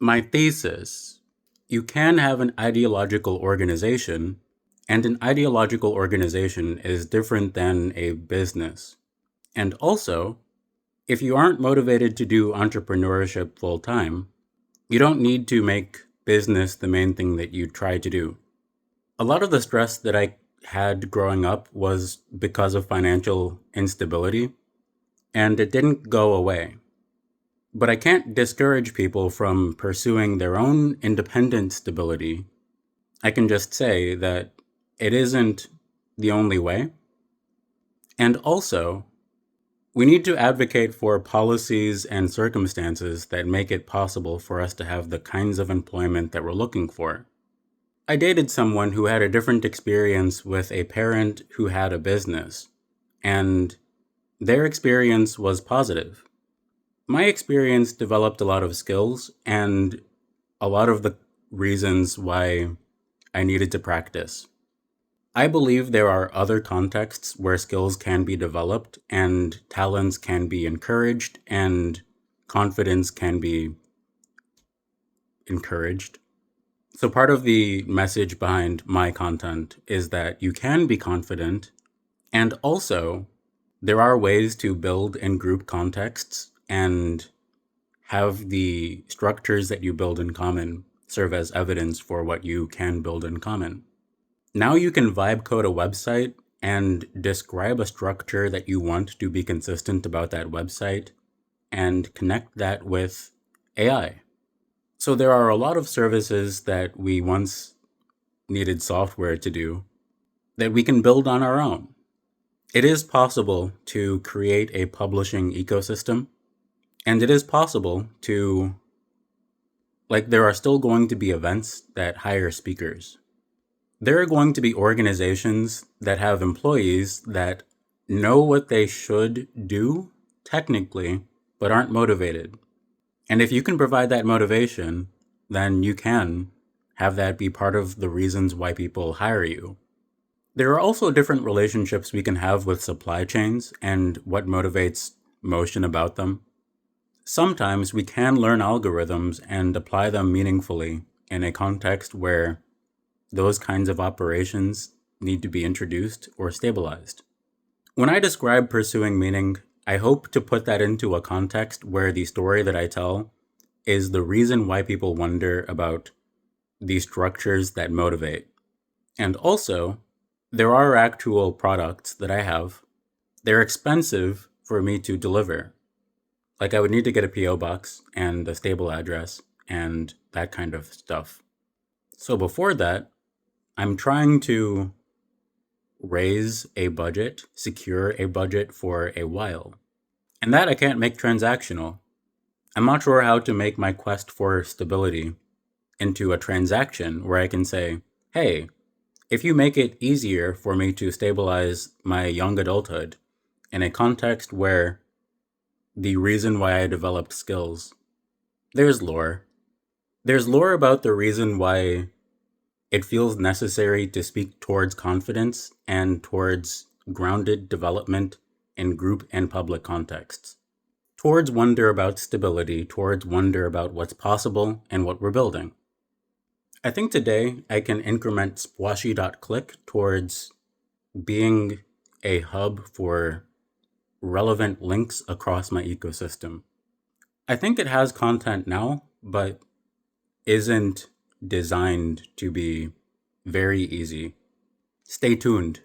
My thesis: you can have an ideological organization, and an ideological organization is different than a business. And also, if you aren't motivated to do entrepreneurship full time, you don't need to make business the main thing that you try to do. A lot of the stress that I had growing up was because of financial instability, and it didn't go away. But I can't discourage people from pursuing their own independent stability. I can just say that it isn't the only way. And also, we need to advocate for policies and circumstances that make it possible for us to have the kinds of employment that we're looking for. I dated someone who had a different experience with a parent who had a business, and their experience was positive. My experience developed a lot of skills and a lot of the reasons why I needed to practice. I believe there are other contexts where skills can be developed and talents can be encouraged and confidence can be encouraged. So, part of the message behind my content is that you can be confident, and also there are ways to build in group contexts and have the structures that you build in common serve as evidence for what you can build in common. Now you can vibe code a website and describe a structure that you want to be consistent about that website and connect that with AI. So there are a lot of services that we once needed software to do that we can build on our own. It is possible to create a publishing ecosystem, and it is possible to, there are still going to be events that hire speakers. There are going to be organizations that have employees that know what they should do technically, but aren't motivated. And if you can provide that motivation, then you can have that be part of the reasons why people hire you. There are also different relationships we can have with supply chains and what motivates motion about them. Sometimes we can learn algorithms and apply them meaningfully in a context where those kinds of operations need to be introduced or stabilized. When I describe pursuing meaning, I hope to put that into a context where the story that I tell is the reason why people wonder about the structures that motivate. And also, there are actual products that I have. They're expensive for me to deliver. Like, I would need to get a P.O. box and a stable address and that kind of stuff. So before that, I'm trying to raise a budget, secure a budget for a while. And that I can't make transactional. I'm not sure how to make my quest for stability into a transaction where I can say, hey, if you make it easier for me to stabilize my young adulthood in a context where the reason why I developed skills, there's lore. There's lore about the reason why it feels necessary to speak towards confidence and towards grounded development in group and public contexts, towards wonder about stability, towards wonder about what's possible and what we're building. I think today I can increment Splashy.click towards being a hub for relevant links across my ecosystem. I think it has content now, but isn't designed to be very easy. Stay tuned.